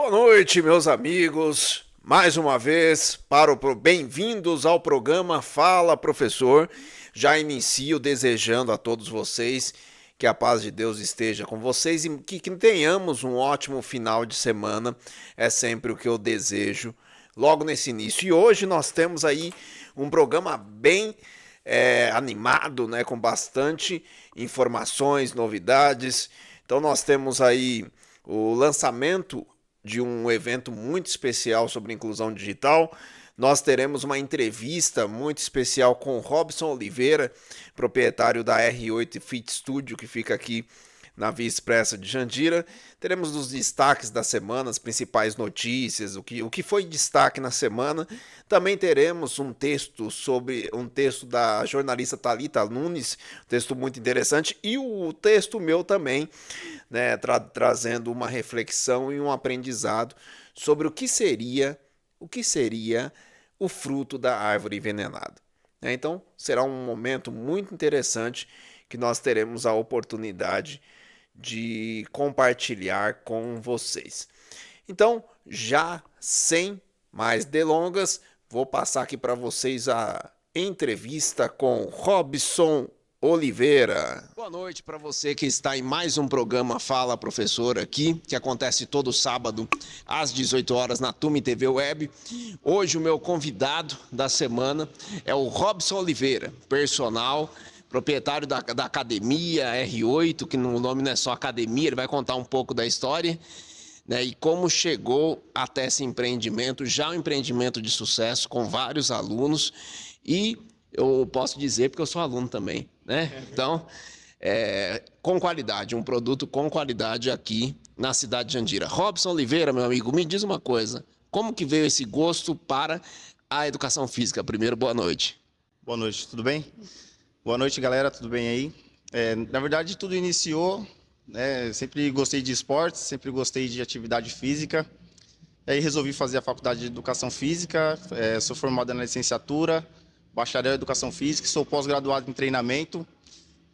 Boa noite, meus amigos. Mais uma vez, bem-vindos ao programa Fala Professor. Já inicio desejando a todos vocês que a paz de Deus esteja com vocês e que tenhamos um ótimo final de semana. É sempre o que eu desejo logo nesse início. E hoje nós temos aí um programa bem animado, né, com bastante informações, novidades. Então nós temos aí o lançamento de um evento muito especial sobre inclusão digital. Nós teremos uma entrevista muito especial com o Robson Oliveira, proprietário da R8 Fit Studio, que fica aqui na Via Expressa de Jandira. Teremos os destaques da semana, as principais notícias, o que foi destaque na semana. Também teremos um texto da jornalista Thalita Nunes, um texto muito interessante, e o texto meu também, né, trazendo uma reflexão e um aprendizado sobre o que seria o fruto da árvore envenenada. Então, será um momento muito interessante que nós teremos a oportunidade de compartilhar com vocês. Então, já sem mais delongas, vou passar aqui para vocês a entrevista com Robson Oliveira. Boa noite para você que está em mais um programa Fala Professor aqui, que acontece todo sábado às 18 horas na Tume TV Web. Hoje o meu convidado da semana é o Robson Oliveira, personal, proprietário da academia R8, que no nome não é só academia, ele vai contar um pouco da história, né, e como chegou até esse empreendimento, já um empreendimento de sucesso com vários alunos, e eu posso dizer porque eu sou aluno também, né? Então, com qualidade, um produto com qualidade aqui na cidade de Jandira. Robson Oliveira, meu amigo, me diz uma coisa, como que veio esse gosto para a educação física? Primeiro, boa noite. Boa noite, tudo bem? Boa noite, galera, tudo bem aí? Na verdade, tudo iniciou, né? Sempre gostei de esportes, sempre gostei de atividade física. E aí resolvi fazer a faculdade de Educação Física, sou formado na licenciatura, bacharel em Educação Física, sou pós-graduado em treinamento.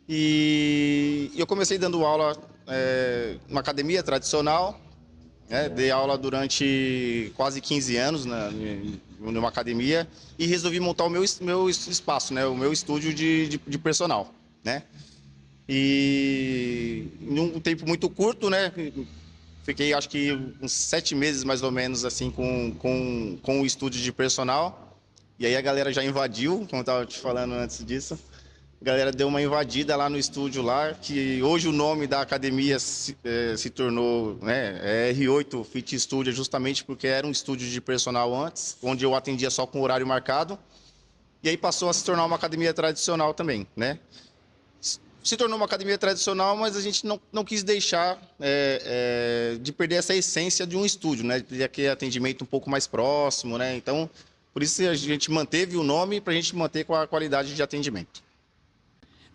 E eu comecei dando aula numa academia tradicional, né? Dei aula durante quase 15 anos numa academia e resolvi montar o meu espaço, né? O meu estúdio de personal, né? E em um tempo muito curto, né? Fiquei acho que uns 7 meses mais ou menos assim com o estúdio de personal. E aí a galera já invadiu, como eu estava te falando antes disso. A galera deu uma invadida lá no estúdio lá, que hoje o nome da academia se tornou, né, R8 Fit Studio, justamente porque era um estúdio de personal antes, onde eu atendia só com horário marcado, e aí passou a se tornar uma academia tradicional também, né? Se tornou uma academia tradicional, mas a gente não quis deixar de perder essa essência de um estúdio, né? De aquele atendimento um pouco mais próximo, né? Então, por isso a gente manteve o nome para a gente manter com a qualidade de atendimento.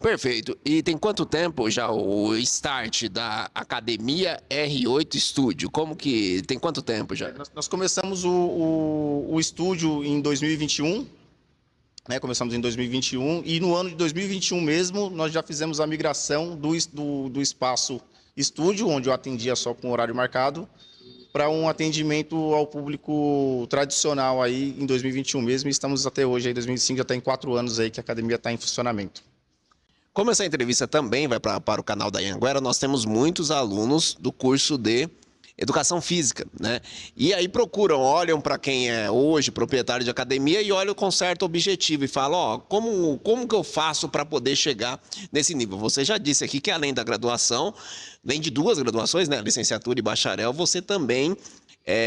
Perfeito. E tem quanto tempo já o start da Academia R8 Studio? Como que tem quanto tempo já? Nós começamos o estúdio em 2021, né? Começamos em 2021 e no ano de 2021 mesmo nós já fizemos a migração do espaço estúdio, onde eu atendia só com horário marcado, para um atendimento ao público tradicional aí em 2021 mesmo. E estamos até hoje, aí 2025, já tem 4 anos aí que a academia está em funcionamento. Como essa entrevista também vai para o canal da Anhanguera, nós temos muitos alunos do curso de Educação Física, né? E aí olham para quem é hoje proprietário de academia e olham com certo objetivo e falam, ó, como que eu faço para poder chegar nesse nível? Você já disse aqui que além da graduação, além de 2 graduações, né, licenciatura e bacharel, você também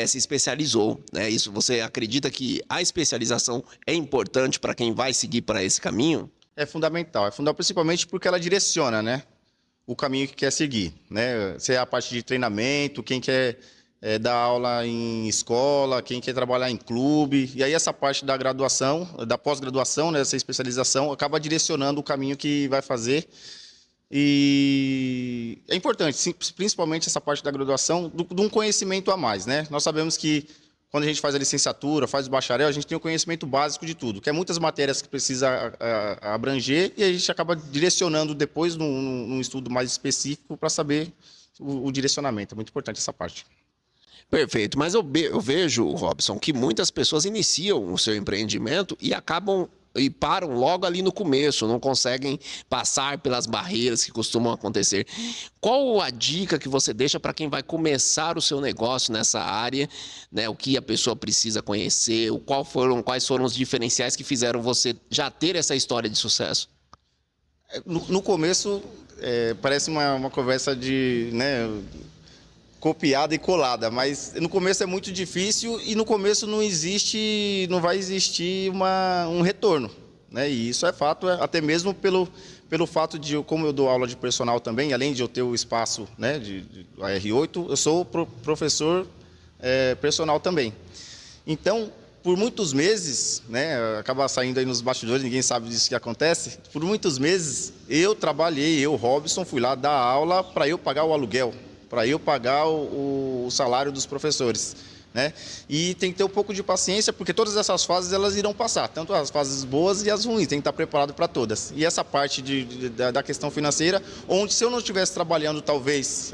se especializou, né? Isso, você acredita que a especialização é importante para quem vai seguir para esse caminho? É fundamental principalmente porque ela direciona, né, o caminho que quer seguir, né? Se é a parte de treinamento, quem quer dar aula em escola, quem quer trabalhar em clube, e aí essa parte da graduação, da pós-graduação, né, essa especialização, acaba direcionando o caminho que vai fazer. E é importante, sim, principalmente essa parte da graduação, de um conhecimento a mais, né? Nós sabemos que quando a gente faz a licenciatura, faz o bacharel, a gente tem o conhecimento básico de tudo, que é muitas matérias que precisa abranger, e a gente acaba direcionando depois num estudo mais específico para saber o direcionamento. É muito importante essa parte. Perfeito, mas eu vejo, Robson, que muitas pessoas iniciam o seu empreendimento e acabam e param logo ali no começo, não conseguem passar pelas barreiras que costumam acontecer. Qual a dica que você deixa para quem vai começar o seu negócio nessa área, né? O que a pessoa precisa conhecer, quais foram os diferenciais que fizeram você já ter essa história de sucesso? No começo, parece uma conversa de, né, copiada e colada, mas no começo é muito difícil e no começo não vai existir um retorno, né? E isso é fato, até mesmo pelo fato de, como eu dou aula de personal também, além de eu ter o espaço, né, a R8, eu sou professor personal também. Então, por muitos meses, né, acaba saindo aí nos bastidores, ninguém sabe disso que acontece, por muitos meses eu, Robson, fui lá dar aula para eu pagar o aluguel, para eu pagar o salário dos professores, né? E tem que ter um pouco de paciência, porque todas essas fases elas irão passar, tanto as fases boas e as ruins, tem que estar preparado para todas. E essa parte da questão financeira, onde se eu não estivesse trabalhando, talvez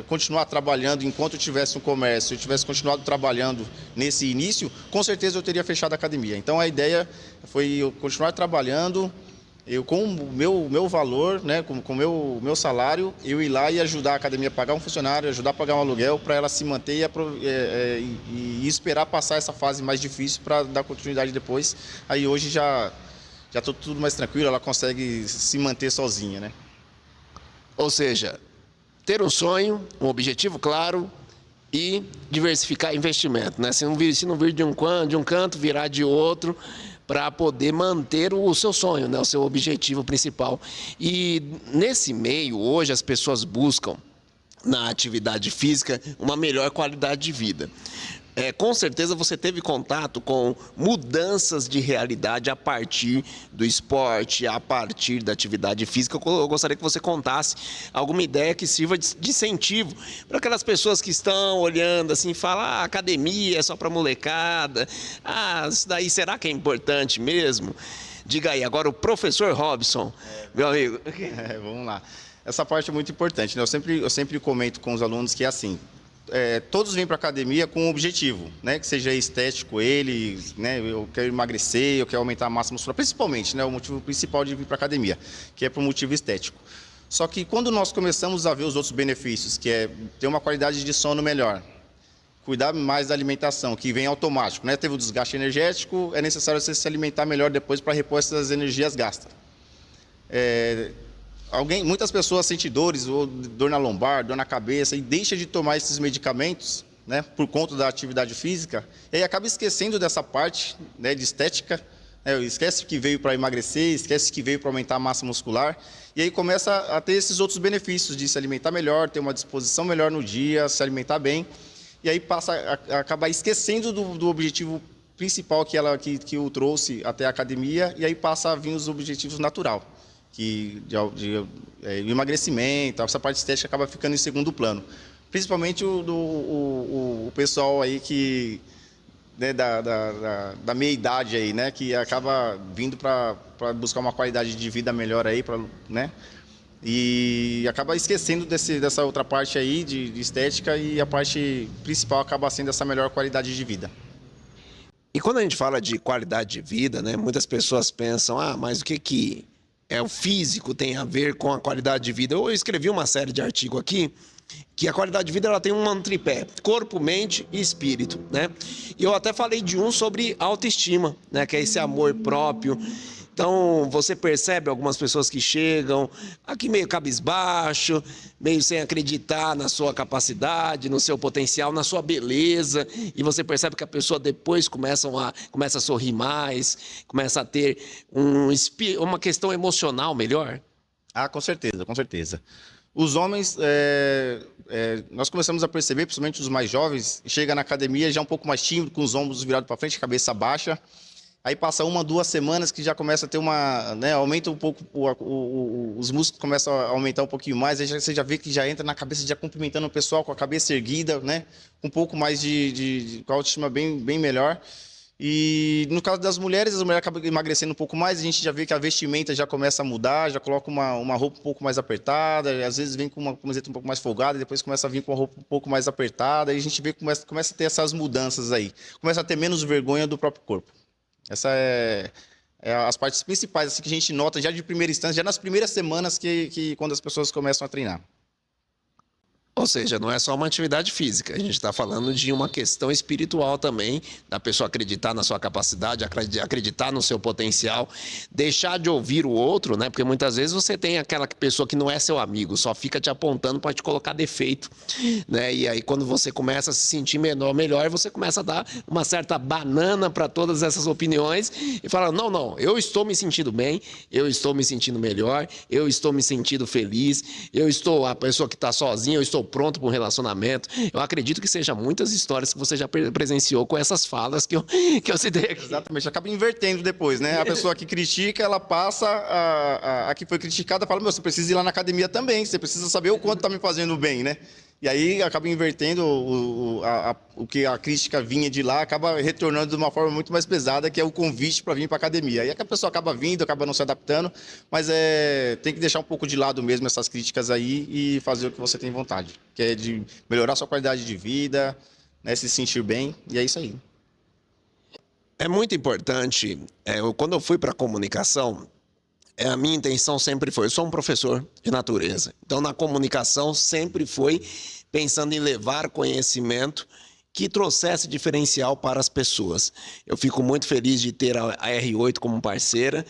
continuar trabalhando enquanto eu tivesse um comércio, eu tivesse continuado trabalhando nesse início, com certeza eu teria fechado a academia. Então a ideia foi eu continuar trabalhando, eu com o meu valor, né, com o meu salário, eu ir lá e ajudar a academia a pagar um funcionário, ajudar a pagar um aluguel para ela se manter e esperar passar essa fase mais difícil para dar continuidade depois. Aí hoje já está tudo mais tranquilo, ela consegue se manter sozinha, né? Ou seja, ter um sonho, um objetivo claro e diversificar investimento, né? Se não vir de um canto, virar de outro, para poder manter o seu sonho, né? O seu objetivo principal. E nesse meio, hoje, as pessoas buscam, na atividade física, uma melhor qualidade de vida. Com certeza você teve contato com mudanças de realidade a partir do esporte, a partir da atividade física. Eu gostaria que você contasse alguma ideia que sirva de incentivo para aquelas pessoas que estão olhando assim e falam: academia é só para molecada, isso daí será que é importante mesmo? Diga aí, agora o professor Robson, meu amigo. Vamos lá. Essa parte é muito importante, né? Eu sempre comento com os alunos que é assim, todos vêm para a academia com um objetivo, né? Que seja estético né? Eu quero emagrecer, eu quero aumentar a massa muscular, principalmente, né? O motivo principal de vir para a academia, que é por motivo estético. Só que quando nós começamos a ver os outros benefícios, que é ter uma qualidade de sono melhor, cuidar mais da alimentação, que vem automático, né? Teve o desgaste energético, é necessário você se alimentar melhor depois para repor essas energias gastas. Muitas pessoas sentem dores, ou dor na lombar, dor na cabeça, e deixa de tomar esses medicamentos, né, por conta da atividade física, e aí acaba esquecendo dessa parte, né, de estética, né, esquece que veio para emagrecer, esquece que veio para aumentar a massa muscular, e aí começa a ter esses outros benefícios de se alimentar melhor, ter uma disposição melhor no dia, se alimentar bem, e aí passa a acabar esquecendo do objetivo principal que o trouxe até a academia, e aí passa a vir os objetivos naturais. O emagrecimento, essa parte estética acaba ficando em segundo plano. Principalmente o pessoal aí que, né, da meia idade aí, né, que acaba vindo para buscar uma qualidade de vida melhor aí, né, e acaba esquecendo dessa outra parte aí de estética, e a parte principal acaba sendo essa melhor qualidade de vida. E quando a gente fala de qualidade de vida, né, muitas pessoas pensam: mas o que o físico tem a ver com a qualidade de vida? Eu escrevi uma série de artigos aqui que a qualidade de vida ela tem um tripé: corpo, mente e espírito, né? E eu até falei de um sobre autoestima, né, que é esse amor próprio. Então, você percebe algumas pessoas que chegam aqui meio cabisbaixo, meio sem acreditar na sua capacidade, no seu potencial, na sua beleza, e você percebe que a pessoa depois começa a sorrir mais, começa a ter uma questão emocional melhor? Com certeza, com certeza. Os homens, nós começamos a perceber, principalmente os mais jovens, chega na academia já um pouco mais tímido, com os ombros virados para frente, cabeça baixa. Aí passa 1, 2 semanas que já começa a ter aumenta um pouco, os músculos começam a aumentar um pouquinho mais, aí você já vê que já entra na cabeça, já cumprimentando o pessoal com a cabeça erguida, né? Um pouco mais com a autoestima bem melhor. E no caso das mulheres, as mulheres acabam emagrecendo um pouco mais, a gente já vê que a vestimenta já começa a mudar, já coloca uma roupa um pouco mais apertada, às vezes vem com uma camiseta um pouco mais folgada, depois começa a vir com uma roupa um pouco mais apertada, e a gente vê que começa a ter essas mudanças aí, começa a ter menos vergonha do próprio corpo. Essa é as partes principais assim, que a gente nota já de primeira instância, já nas primeiras semanas quando as pessoas começam a treinar. Ou seja, não é só uma atividade física, a gente está falando de uma questão espiritual também, da pessoa acreditar na sua capacidade, acreditar no seu potencial, deixar de ouvir o outro, né? Porque muitas vezes você tem aquela pessoa que não é seu amigo, só fica te apontando para te colocar defeito, né? E aí quando você começa a se sentir melhor, você começa a dar uma certa banana para todas essas opiniões e fala, não, eu estou me sentindo bem, eu estou me sentindo melhor, eu estou me sentindo feliz, eu estou a pessoa que está sozinha, eu estou pronto para um relacionamento. Eu acredito que seja muitas histórias que você já presenciou com essas falas que eu citei aqui. Exatamente, acaba invertendo depois, né? A pessoa que critica, ela passa, a que foi criticada fala, você precisa ir lá na academia também, você precisa saber o quanto está me fazendo bem, né? E aí acaba invertendo o que a crítica vinha de lá, acaba retornando de uma forma muito mais pesada, que é o convite para vir para a academia. Aí a pessoa acaba vindo, acaba não se adaptando, mas tem que deixar um pouco de lado mesmo essas críticas aí e fazer o que você tem vontade, que é de melhorar sua qualidade de vida, né, se sentir bem, e é isso aí. É muito importante, quando eu fui para a comunicação, a minha intenção sempre foi, eu sou um professor de natureza, então na comunicação sempre foi pensando em levar conhecimento que trouxesse diferencial para as pessoas. Eu fico muito feliz de ter a R8 como parceira,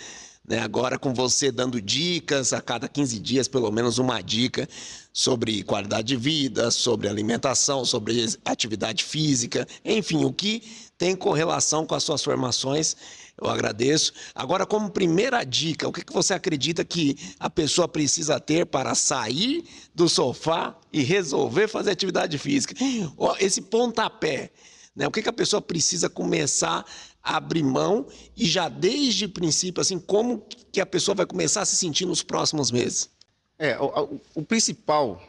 né? Agora com você dando dicas, a cada 15 dias pelo menos uma dica sobre qualidade de vida, sobre alimentação, sobre atividade física, enfim, o que tem correlação com as suas formações. Eu agradeço. Agora, como primeira dica, o que você acredita que a pessoa precisa ter para sair do sofá e resolver fazer atividade física? Esse pontapé, né? O que a pessoa precisa começar a abrir mão e já desde o princípio, assim, como que a pessoa vai começar a se sentir nos próximos meses? O principal,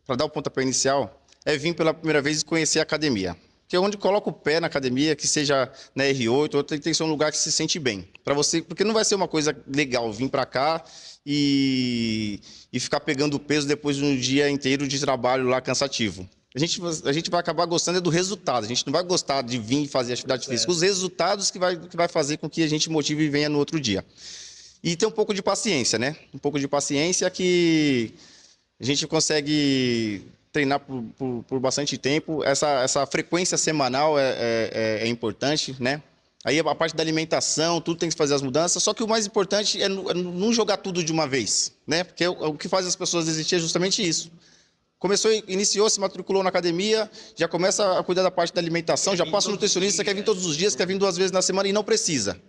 para dar o pontapé inicial, é vir pela primeira vez e conhecer a academia. Que é onde coloca o pé na academia, que seja na R8, ou tem que ser um lugar que se sente bem. Para você, porque não vai ser uma coisa legal vir para cá e ficar pegando peso depois de um dia inteiro de trabalho lá cansativo. A gente vai acabar gostando do resultado, a gente não vai gostar de vir fazer atividade física. Os resultados que vai fazer com que a gente motive e venha no outro dia. E ter um pouco de paciência, né? Um pouco de paciência que a gente consegue treinar por bastante tempo. Essa frequência semanal é importante, né? Aí a parte da alimentação, tudo tem que fazer as mudanças, só que o mais importante é não jogar tudo de uma vez, né? Porque o que faz as pessoas desistir é justamente isso. Iniciou, se matriculou na academia, já começa a cuidar da parte da alimentação, já passa o nutricionista, quer vir todos os dias, quer vir 2 vezes na semana e não precisa.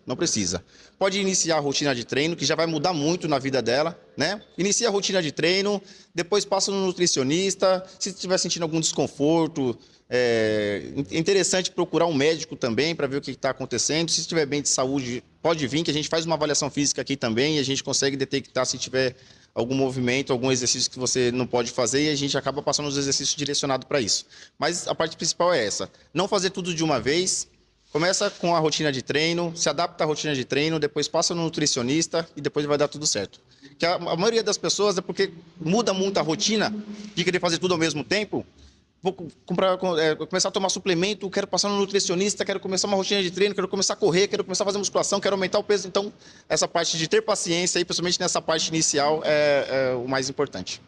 Pode iniciar a rotina de treino, que já vai mudar muito na vida dela, né? Inicia a rotina de treino, depois passa no nutricionista, se estiver sentindo algum desconforto, é interessante procurar um médico também para ver o que está acontecendo. Se estiver bem de saúde, pode vir, que a gente faz uma avaliação física aqui também e a gente consegue detectar se tiver algum movimento, algum exercício que você não pode fazer e a gente acaba passando os exercícios direcionados para isso. Mas a parte principal é essa, não fazer tudo de uma vez, começa com a rotina de treino, se adapta à rotina de treino, depois passa no nutricionista e depois vai dar tudo certo. Que a maioria das pessoas é porque muda muito a rotina de querer fazer tudo ao mesmo tempo. Vou começar a tomar suplemento, quero passar no nutricionista, quero começar uma rotina de treino, quero começar a correr, quero começar a fazer musculação, quero aumentar o peso. Então, essa parte de ter paciência, aí, principalmente nessa parte inicial, é o mais importante.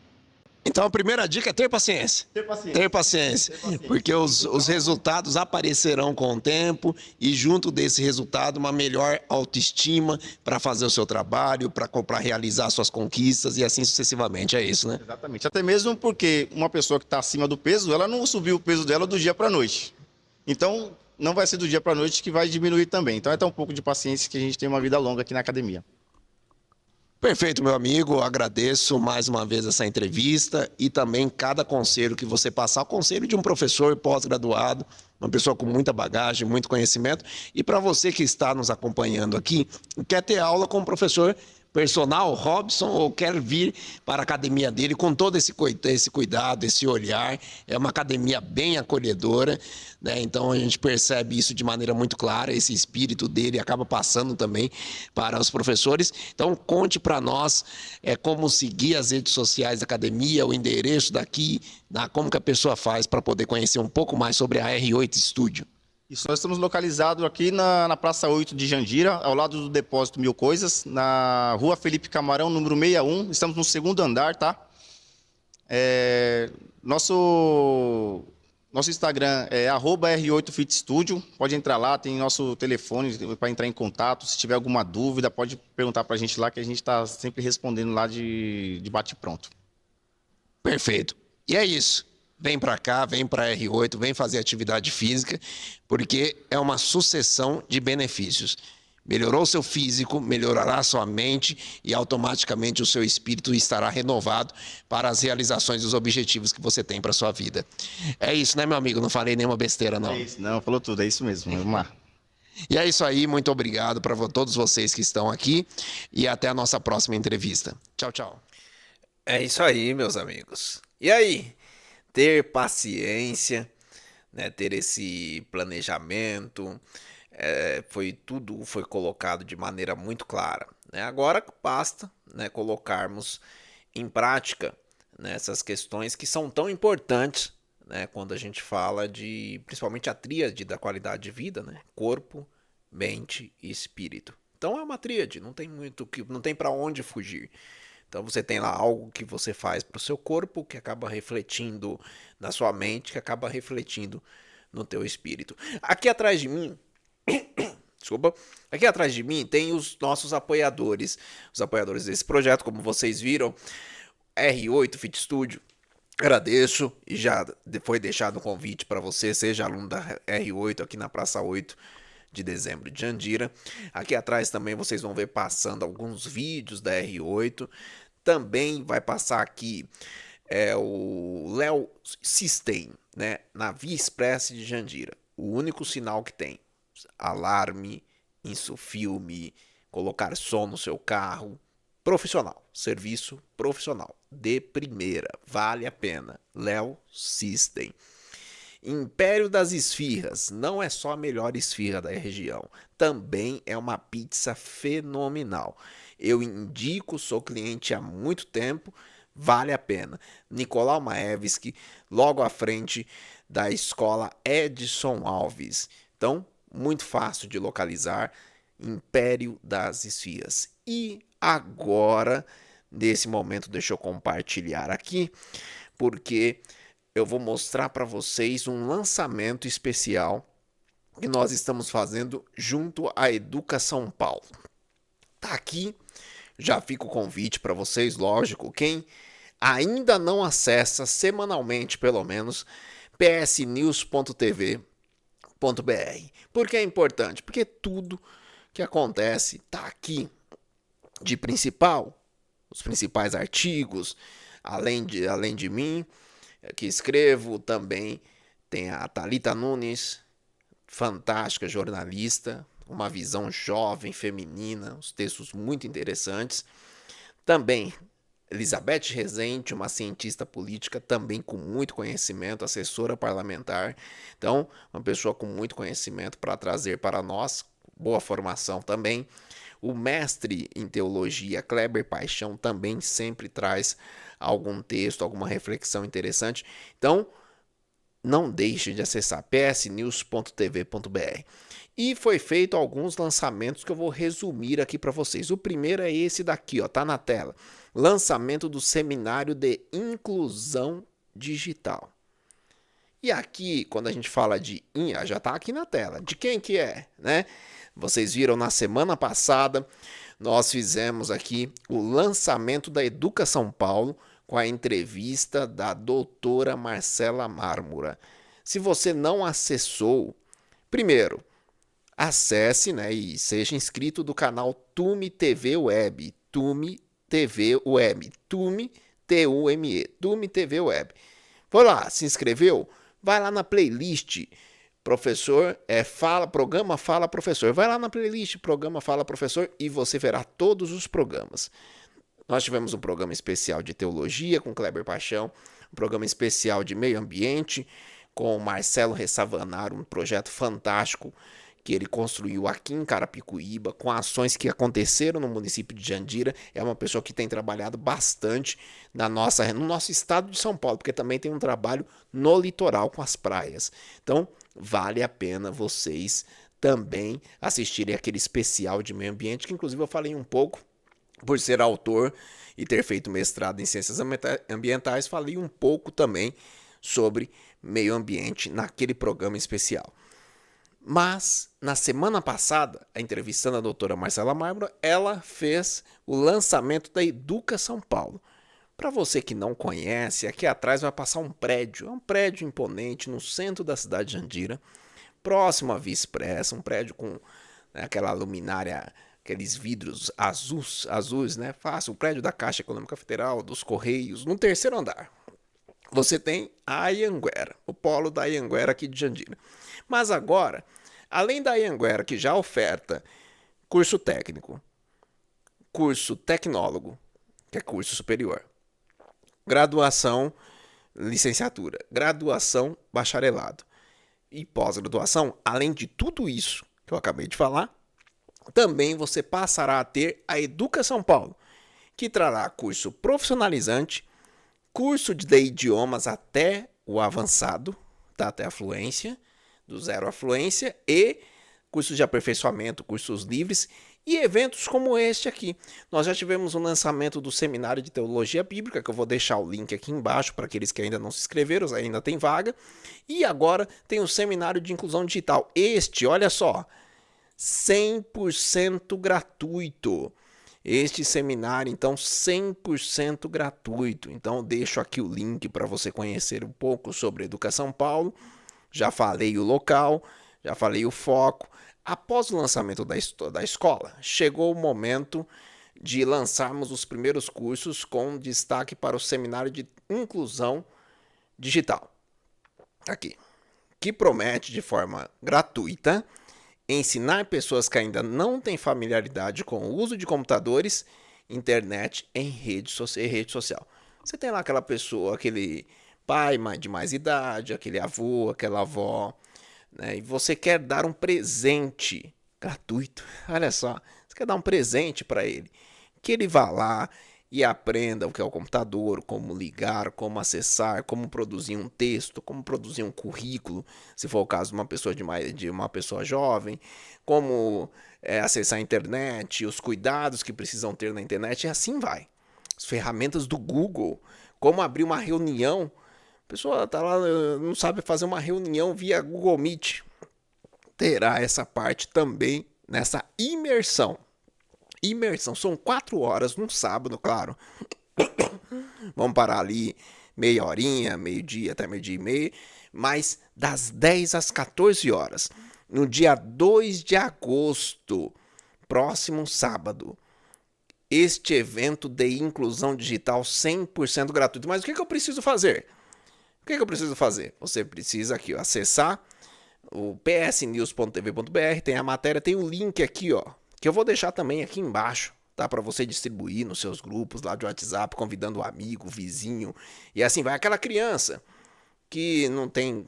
Então, a primeira dica é ter paciência. Ter paciência. Porque os resultados aparecerão com o tempo e, junto desse resultado, uma melhor autoestima para fazer o seu trabalho, para realizar suas conquistas e assim sucessivamente. É isso, né? Exatamente. Até mesmo porque uma pessoa que está acima do peso, ela não subiu o peso dela do dia para a noite. Então, não vai ser do dia para a noite que vai diminuir também. Então, é ter um pouco de paciência que a gente tem uma vida longa aqui na academia. Perfeito, meu amigo. Agradeço mais uma vez essa entrevista e também cada conselho que você passar, o conselho de um professor pós-graduado, uma pessoa com muita bagagem, muito conhecimento. E para você que está nos acompanhando aqui, quer ter aula com um professor personal, Robson, ou quer vir para a academia dele com todo esse cuidado, esse olhar. É uma academia bem acolhedora, né? Então a gente percebe isso de maneira muito clara, esse espírito dele acaba passando também para os professores. Então conte para nós como seguir as redes sociais da academia, o endereço daqui, como que a pessoa faz para poder conhecer um pouco mais sobre a R8 Studio. Isso, nós estamos localizados aqui na Praça 8 de Jandira, ao lado do Depósito Mil Coisas, na Rua Felipe Camarão, número 61. Estamos no segundo andar, tá? Nosso Instagram é @R8FitStudio. Pode entrar lá, tem nosso telefone para entrar em contato. Se tiver alguma dúvida, pode perguntar para a gente lá, que a gente está sempre respondendo lá de bate-pronto. Perfeito. E é isso. Vem para cá, vem para a R8, vem fazer atividade física, porque é uma sucessão de benefícios. Melhorou seu físico, melhorará sua mente e automaticamente o seu espírito estará renovado para as realizações dos objetivos que você tem para sua vida. É isso, né, meu amigo? Não falei nenhuma besteira, não. É isso, não, falou tudo, é isso mesmo. Vamos lá. E é isso aí, muito obrigado para todos vocês que estão aqui e até a nossa próxima entrevista. Tchau, tchau. É isso aí, meus amigos. E aí? Ter paciência, né, ter esse planejamento, tudo foi colocado de maneira muito clara, né? Agora basta, né, colocarmos em prática, né, essas questões que são tão importantes, né, quando a gente fala de, principalmente a tríade da qualidade de vida, né, corpo, mente e espírito. Então é uma tríade, não tem para onde fugir. Então você tem lá algo que você faz para o seu corpo, que acaba refletindo na sua mente, que acaba refletindo no teu espírito. Aqui atrás de mim, desculpa, aqui atrás de mim tem os nossos apoiadores, os apoiadores desse projeto, como vocês viram, R8 Fit Studio. Agradeço e já foi deixado o convite para você, seja aluno da R8 aqui na Praça 8 de Dezembro de Jandira. Aqui atrás também vocês vão ver passando alguns vídeos da R8. Também vai passar aqui o Léo System, né, na Via Express de Jandira. O único sinal que tem: alarme, insufilme, colocar som no seu carro. Profissional, serviço profissional, de primeira, vale a pena. Léo System. Império das Esfirras, não é só a melhor esfirra da região, também é uma pizza fenomenal. Eu indico, sou cliente há muito tempo, vale a pena. Nicolau Maevski, logo à frente da escola Edson Alves. Então, muito fácil de localizar, Império das Esfirras. E agora, nesse momento, deixa eu compartilhar aqui, porque eu vou mostrar para vocês um lançamento especial que nós estamos fazendo junto à Educa São Paulo. Tá aqui, já fica o convite para vocês, lógico, quem ainda não acessa semanalmente, pelo menos, psnews.tv.br. Por que é importante? Porque tudo que acontece tá aqui de principal, os principais artigos, além de mim, que escrevo, também tem a Thalita Nunes, fantástica jornalista, uma visão jovem, feminina, os textos muito interessantes. Também Elizabeth Rezende, uma cientista política, também com muito conhecimento, assessora parlamentar. Então, uma pessoa com muito conhecimento para trazer para nós, boa formação também. O mestre em teologia, Kleber Paixão, também sempre traz algum texto, alguma reflexão interessante. Então, não deixe de acessar psnews.tv.br. E foi feito alguns lançamentos que eu vou resumir aqui para vocês. O primeiro é esse daqui, ó, tá na tela. Lançamento do Seminário de Inclusão Digital. E aqui, quando a gente fala de INHA, já tá aqui na tela. De quem que é, né? Vocês viram na semana passada, nós fizemos aqui o lançamento da Educa São Paulo com a entrevista da doutora Marcela Mármora. Se você não acessou, primeiro, acesse, né, e seja inscrito do canal Tume TV Web. Tume TV Web. Tume, T-U-M-E. Tume TV Web. Foi lá, se inscreveu? Vai lá na playlist Professor programa Fala Professor. Vai lá na playlist Programa Fala Professor e você verá todos os programas. Nós tivemos um programa especial de teologia com Kleber Paixão, um programa especial de meio ambiente com Marcelo Ressavanaro, um projeto fantástico que ele construiu aqui em Carapicuíba, com ações que aconteceram no município de Jandira. É uma pessoa que tem trabalhado bastante no nosso estado de São Paulo, porque também tem um trabalho no litoral com as praias. Então, vale a pena vocês também assistirem aquele especial de meio ambiente, que inclusive eu falei um pouco, por ser autor e ter feito mestrado em ciências ambientais, falei um pouco também sobre meio ambiente naquele programa especial. Mas, na semana passada, entrevistando a doutora Marcela Marbra, ela fez o lançamento da Educa São Paulo. Para você que não conhece, aqui atrás vai passar um prédio. É um prédio imponente no centro da cidade de Jandira, próximo à Via Expressa, um prédio com aquela luminária, aqueles vidros azuis, né? Fácil, o prédio da Caixa Econômica Federal, dos Correios, no terceiro andar. Você tem a Anhanguera, o polo da Anhanguera aqui de Jandira. Mas agora, além da Anhanguera, que já oferta curso técnico, curso tecnólogo, que é curso superior, graduação, licenciatura, graduação, bacharelado e pós-graduação, além de tudo isso que eu acabei de falar, também você passará a ter a Educa São Paulo, que trará curso profissionalizante, curso de idiomas até o avançado, tá? Até a fluência, do zero à fluência, e cursos de aperfeiçoamento, cursos livres e eventos como este aqui. Nós já tivemos um lançamento do Seminário de Teologia Bíblica, que eu vou deixar o link aqui embaixo para aqueles que ainda não se inscreveram, ainda tem vaga. E agora tem o Seminário de Inclusão Digital. Este, olha só, 100% gratuito. Este seminário, então, 100% gratuito. Então, deixo aqui o link para você conhecer um pouco sobre Educa São Paulo. Já falei o local, já falei o foco. Após o lançamento da escola, chegou o momento de lançarmos os primeiros cursos com destaque para o Seminário de Inclusão Digital. Aqui, que promete de forma gratuita ensinar pessoas que ainda não têm familiaridade com o uso de computadores, internet e rede social. Você tem lá aquela pessoa, aquele pai de mais idade, aquele avô, aquela avó, né? E você quer dar um presente gratuito. Olha só, você quer dar um presente para ele. Que ele vá lá e aprenda o que é o computador, como ligar, como acessar, como produzir um texto, como produzir um currículo, se for o caso de uma pessoa jovem, como acessar a internet, os cuidados que precisam ter na internet, e assim vai. As ferramentas do Google, como abrir uma reunião. A pessoa está lá, não sabe fazer uma reunião via Google Meet. Terá essa parte também nessa imersão. São 4 horas num sábado, claro. Vamos parar ali meia horinha, meio-dia até meio-dia e meio, mas das 10 às 14 horas, no dia 2 de agosto, próximo sábado, este evento de inclusão digital 100% gratuito. Mas o que eu preciso fazer? Você precisa aqui, ó, acessar o psnews.tv.br, tem a matéria, tem o link aqui, ó, que eu vou deixar também aqui embaixo, tá? Para você distribuir nos seus grupos lá de WhatsApp, convidando o amigo, o vizinho, e assim vai. Aquela criança que não tem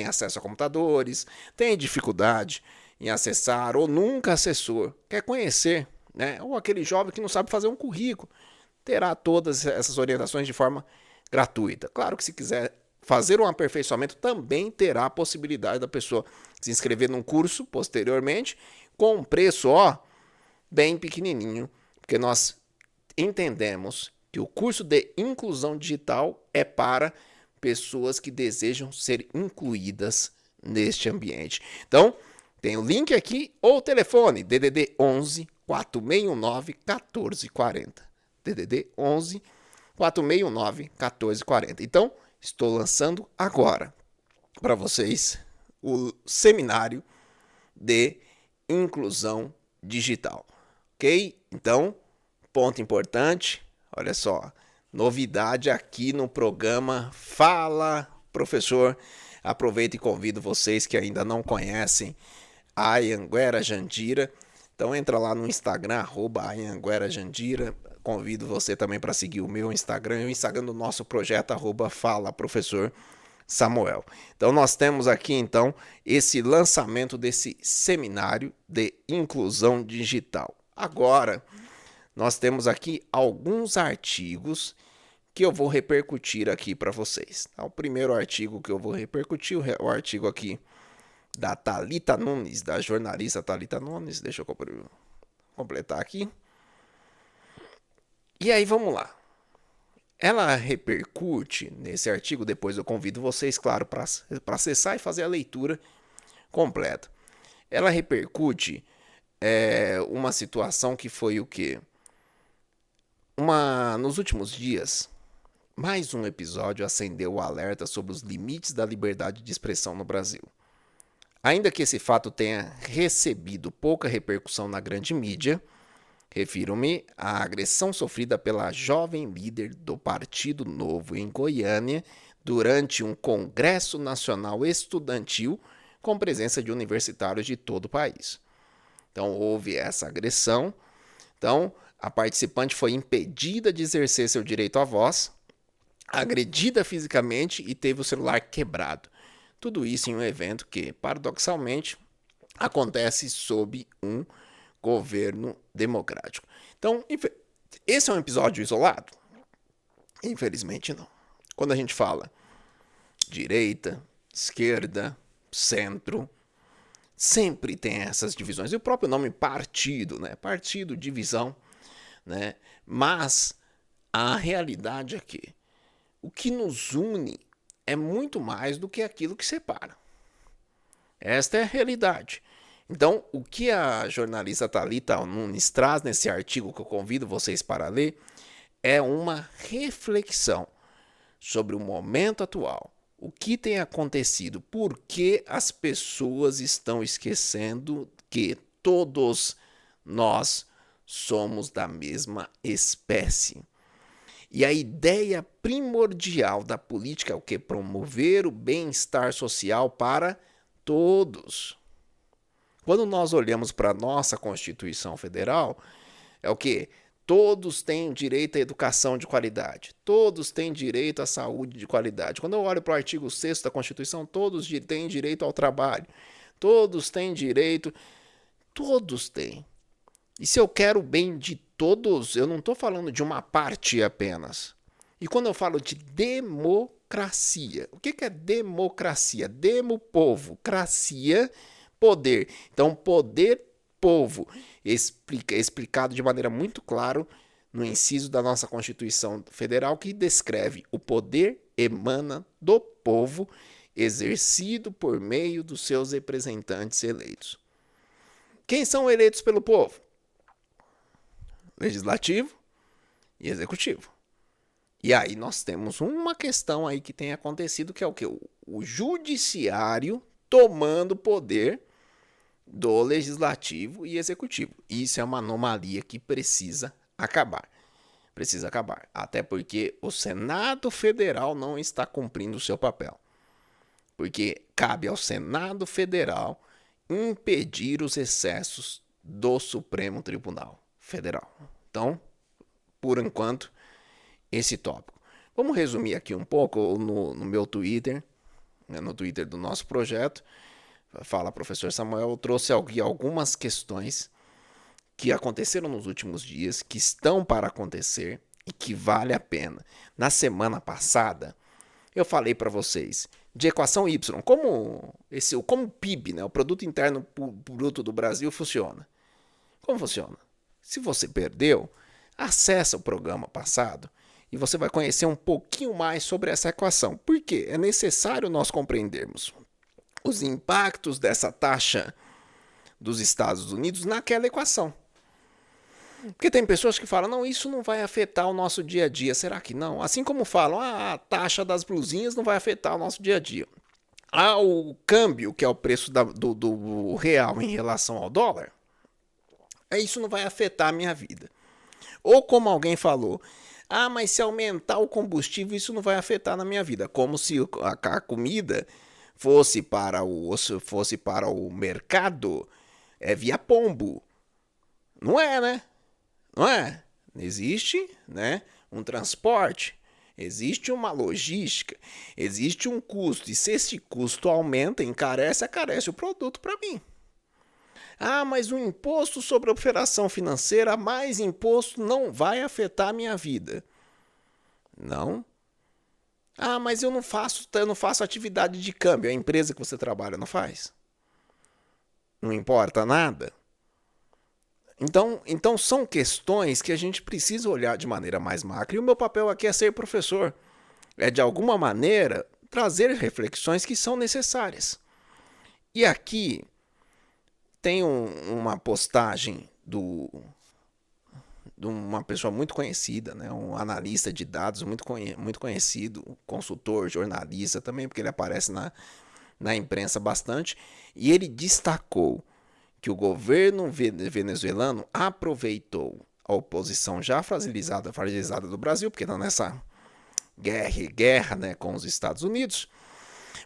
acesso a computadores, tem dificuldade em acessar ou nunca acessou, quer conhecer, né? Ou aquele jovem que não sabe fazer um currículo, terá todas essas orientações de forma gratuita. Claro que se quiser fazer um aperfeiçoamento, também terá a possibilidade da pessoa se inscrever num curso posteriormente, com um preço, ó, bem pequenininho, porque nós entendemos que o curso de inclusão digital é para pessoas que desejam ser incluídas neste ambiente. Então, tem o link aqui ou o telefone DDD 11 4619 1440. DDD 11 4619 1440. Então, estou lançando agora para vocês o seminário de inclusão digital, ok? Então, ponto importante, olha só, novidade aqui no programa Fala Professor. Aproveito e convido vocês que ainda não conhecem a Anhanguera Jandira. Então entra lá no Instagram, @Anhanguera Jandira. Convido você também para seguir o meu Instagram e o Instagram do nosso projeto, @Fala Professor Samuel. Então nós temos aqui então esse lançamento desse seminário de inclusão digital. Agora nós temos aqui alguns artigos que eu vou repercutir aqui para vocês. Então, o primeiro artigo que eu vou repercutir, o artigo aqui da Thalita Nunes, da jornalista Thalita Nunes. Deixa eu completar aqui. E aí, vamos lá. Ela repercute nesse artigo, depois eu convido vocês, claro, para acessar e fazer a leitura completa. Ela repercute uma situação que foi o quê? Nos últimos dias, mais um episódio acendeu o alerta sobre os limites da liberdade de expressão no Brasil. Ainda que esse fato tenha recebido pouca repercussão na grande mídia, refiro-me à agressão sofrida pela jovem líder do Partido Novo em Goiânia durante um congresso nacional estudantil com presença de universitários de todo o país. Então, houve essa agressão. Então, a participante foi impedida de exercer seu direito à voz, agredida fisicamente e teve o celular quebrado. Tudo isso em um evento que, paradoxalmente, acontece sob um governo democrático. Então, esse é um episódio isolado? Infelizmente não. Quando a gente fala direita, esquerda, centro, sempre tem essas divisões. E o próprio nome partido, né? Partido, divisão, né? Mas a realidade é que o que nos une é muito mais do que aquilo que separa. Esta é a realidade. Então, o que a jornalista Thalita Nunes traz nesse artigo que eu convido vocês para ler é uma reflexão sobre o momento atual. O que tem acontecido? Por que as pessoas estão esquecendo que todos nós somos da mesma espécie? E a ideia primordial da política é o quê? Promover o bem-estar social para todos. Quando nós olhamos para a nossa Constituição Federal, é o quê? Todos têm direito à educação de qualidade. Todos têm direito à saúde de qualidade. Quando eu olho para o artigo 6º da Constituição, todos têm direito ao trabalho. Todos têm direito. Todos têm. E se eu quero o bem de todos, eu não estou falando de uma parte apenas. E quando eu falo de democracia, o que é democracia? Demo, povo, cracia, poder. Então, poder, povo, explicado de maneira muito clara no inciso da nossa Constituição Federal, que descreve o poder emana do povo, exercido por meio dos seus representantes eleitos. Quem são eleitos pelo povo? Legislativo e executivo. E aí nós temos uma questão aí que tem acontecido, que é o quê? O judiciário tomando poder do legislativo e executivo. Isso é uma anomalia que precisa acabar. Precisa acabar. Até porque o Senado Federal não está cumprindo o seu papel. Porque cabe ao Senado Federal impedir os excessos do Supremo Tribunal Federal. Então, por enquanto, esse tópico. Vamos resumir aqui um pouco no meu Twitter, no Twitter do nosso projeto. Fala, professor Samuel, eu trouxe aqui algumas questões que aconteceram nos últimos dias, que estão para acontecer e que vale a pena. Na semana passada, eu falei para vocês de equação Y, como o PIB, né, o Produto Interno Bruto do Brasil, funciona. Como funciona? Se você perdeu, acessa o programa passado e você vai conhecer um pouquinho mais sobre essa equação. Por quê? É necessário nós compreendermos os impactos dessa taxa dos Estados Unidos naquela equação. Porque tem pessoas que falam, não, isso não vai afetar o nosso dia a dia. Será que não? Assim como falam, a taxa das blusinhas não vai afetar o nosso dia a dia. O câmbio, que é o preço do real em relação ao dólar, isso não vai afetar a minha vida. Ou como alguém falou, mas se aumentar o combustível, isso não vai afetar na minha vida. Como se a comida fosse para o mercado, é via pombo. Não é, né? Não é? Existe, né, um transporte, existe uma logística, existe um custo. E se esse custo aumenta, acarece o produto para mim. Ah, mas o imposto sobre a operação financeira, mais imposto não vai afetar a minha vida. Não. Ah, mas eu não faço atividade de câmbio. A empresa que você trabalha não faz? Não importa nada? Então são questões que a gente precisa olhar de maneira mais macro. E o meu papel aqui é ser professor. É, de alguma maneira, trazer reflexões que são necessárias. E aqui tem uma postagem de uma pessoa muito conhecida, né? Um analista de dados muito conhecido, consultor, jornalista também, porque ele aparece na imprensa bastante. E ele destacou que o governo venezuelano aproveitou a oposição já fragilizada do Brasil, porque está nessa guerra, né, com os Estados Unidos,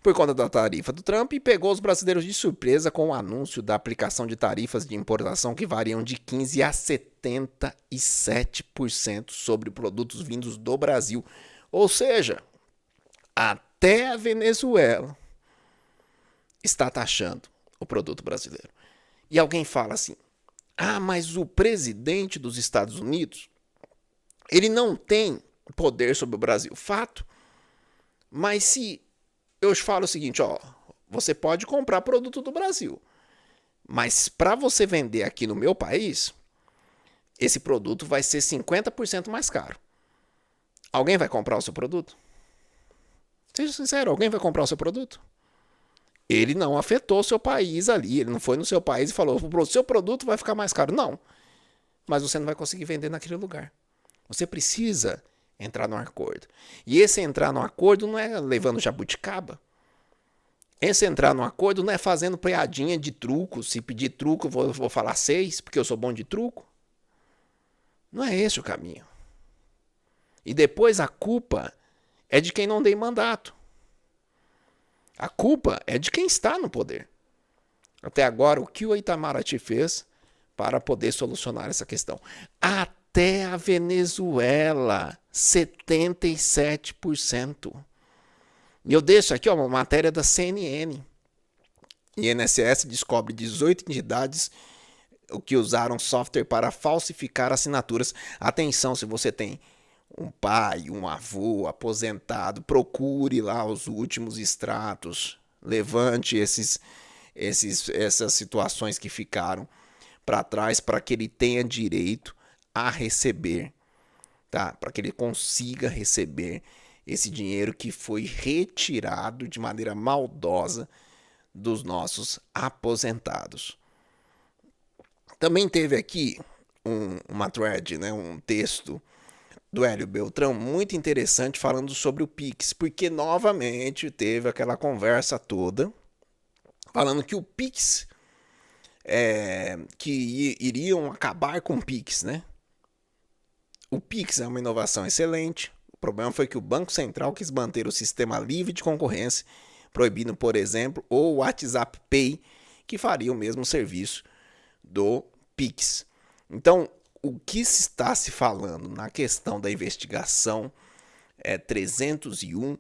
por conta da tarifa do Trump, e pegou os brasileiros de surpresa com o anúncio da aplicação de tarifas de importação que variam de 15% a 77% sobre produtos vindos do Brasil. Ou seja, até a Venezuela está taxando o produto brasileiro. E alguém fala assim, ah, mas o presidente dos Estados Unidos, ele não tem poder sobre o Brasil. Fato. Mas se eu falo o seguinte, ó, você pode comprar produto do Brasil, mas para você vender aqui no meu país, esse produto vai ser 50% mais caro. Alguém vai comprar o seu produto? Seja sincero, alguém vai comprar o seu produto? Ele não afetou o seu país ali, ele não foi no seu país e falou, o seu produto vai ficar mais caro. Não, mas você não vai conseguir vender naquele lugar. Você precisa entrar no acordo. E esse entrar no acordo não é levando jabuticaba. Esse entrar no acordo não é fazendo piadinha de truco. Se pedir truco, eu vou falar 6, porque eu sou bom de truco. Não é esse o caminho. E depois a culpa é de quem não deu mandato. A culpa é de quem está no poder. Até agora, o que o Itamaraty fez para poder solucionar essa questão? Até a Venezuela, 77%. E eu deixo aqui uma matéria da CNN. INSS descobre 18 entidades que usaram software para falsificar assinaturas. Atenção, se você tem um pai, um avô aposentado, procure lá os últimos extratos, levante essas situações que ficaram para trás para que ele tenha direito a receber, tá? Para que ele consiga receber esse dinheiro que foi retirado de maneira maldosa dos nossos aposentados. Também teve aqui uma thread, né, um texto do Hélio Beltrão, muito interessante, falando sobre o Pix, porque novamente teve aquela conversa toda, falando que o Pix, que iriam acabar com o Pix, né? O Pix é uma inovação excelente, o problema foi que o Banco Central quis manter o sistema livre de concorrência, proibindo, por exemplo, o WhatsApp Pay, que faria o mesmo serviço do Pix. Então, o que está se falando na questão da investigação 301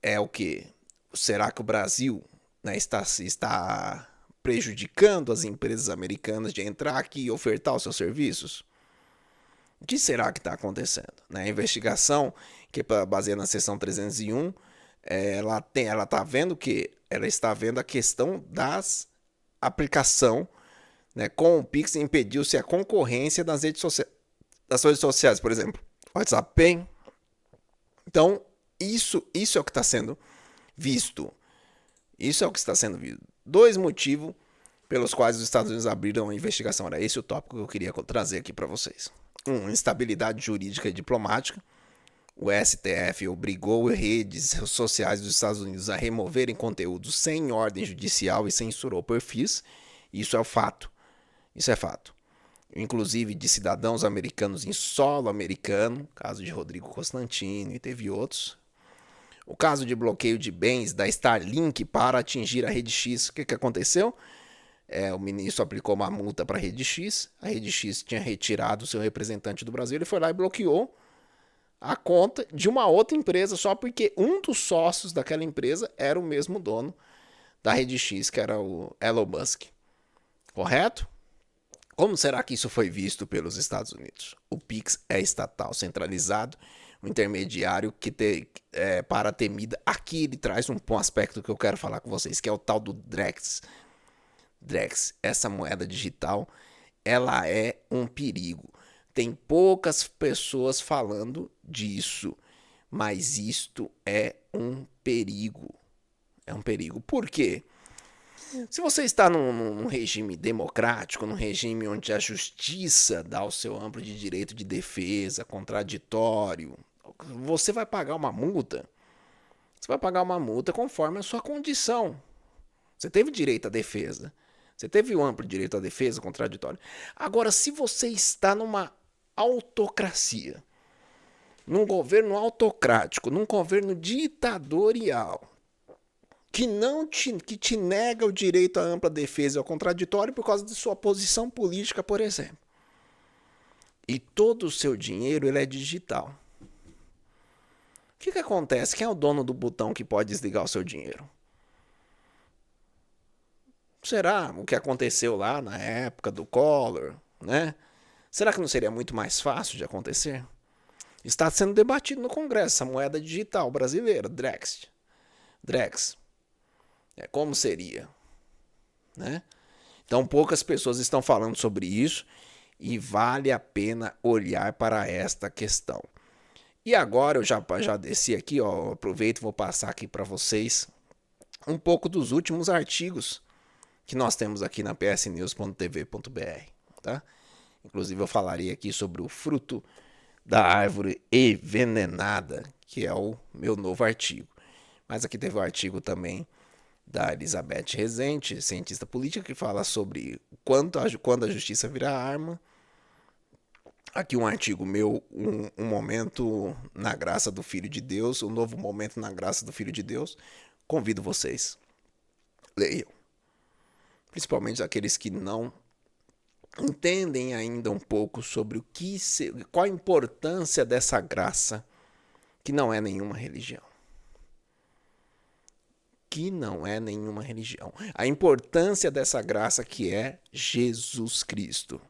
é o que? Será que o Brasil, né, está prejudicando as empresas americanas de entrar aqui e ofertar os seus serviços? O que será que está acontecendo? A investigação, que é baseada na seção 301, ela está vendo que ela está vendo a questão das aplicação, né, com o Pix, impediu-se a concorrência das redes sociais, por exemplo, WhatsApp Pay. Então, isso é o que está sendo visto. Isso é o que está sendo visto. 2 motivos pelos quais os Estados Unidos abriram a investigação. Era esse o tópico que eu queria trazer aqui para vocês. 1. Instabilidade jurídica e diplomática. O STF obrigou redes sociais dos Estados Unidos a removerem conteúdos sem ordem judicial e censurou perfis. Isso é o fato. Isso é fato. Inclusive de cidadãos americanos em solo americano, caso de Rodrigo Constantino e teve outros. O caso de bloqueio de bens da Starlink para atingir a Rede X, o que aconteceu? O ministro aplicou uma multa para a Rede X tinha retirado o seu representante do Brasil, ele foi lá e bloqueou a conta de uma outra empresa só porque um dos sócios daquela empresa era o mesmo dono da Rede X, que era o Elon Musk. Correto? Como será que isso foi visto pelos Estados Unidos? O Pix é estatal, centralizado, um intermediário que para temida. Aqui ele traz um aspecto que eu quero falar com vocês, que é o tal do Drex. Drex, essa moeda digital, ela é um perigo. Tem poucas pessoas falando disso, mas isto é um perigo. É um perigo. Por quê? Se você está num regime democrático, num regime onde a justiça dá o seu amplo de direito de defesa, contraditório, você vai pagar uma multa. Você vai pagar uma multa conforme a sua condição. Você teve direito à defesa. Você teve o amplo direito à defesa, contraditório. Agora, se você está numa autocracia, num governo autocrático, num governo ditatorial, que te nega o direito à ampla defesa e ao contraditório por causa de sua posição política, por exemplo. E todo o seu dinheiro ele é digital. O que acontece? Quem é o dono do botão que pode desligar o seu dinheiro? Será o que aconteceu lá na época do Collor, né? Será que não seria muito mais fácil de acontecer? Está sendo debatido no Congresso essa moeda digital brasileira, Drex. Como seria? Né? Então poucas pessoas estão falando sobre isso e vale a pena olhar para esta questão. E agora eu já desci aqui, ó, aproveito e vou passar aqui para vocês um pouco dos últimos artigos que nós temos aqui na psnews.tv.br, tá? Inclusive eu falaria aqui sobre o fruto da árvore envenenada, que é o meu novo artigo. Mas aqui teve um artigo também da Elizabeth Rezende, cientista política, que fala sobre quando a justiça vira arma. Aqui um artigo meu, um momento na graça do Filho de Deus, um novo momento na graça do Filho de Deus. Convido vocês, leiam. Principalmente aqueles que não entendem ainda um pouco sobre qual a importância dessa graça, que não é nenhuma religião. A importância dessa graça que é Jesus Cristo,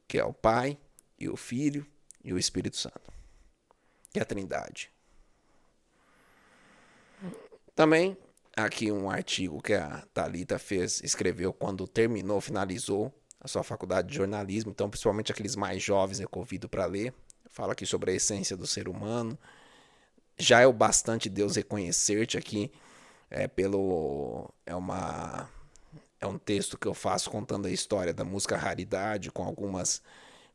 que é o Pai e o Filho e o Espírito Santo, que é a Trindade. Também aqui um artigo que a Thalita escreveu quando finalizou a sua faculdade de jornalismo. Então, principalmente aqueles mais jovens, eu convido para ler. Fala aqui sobre a essência do ser humano. Já é o bastante Deus reconhecer-te aqui. É um texto que eu faço contando a história da música Raridade, com algumas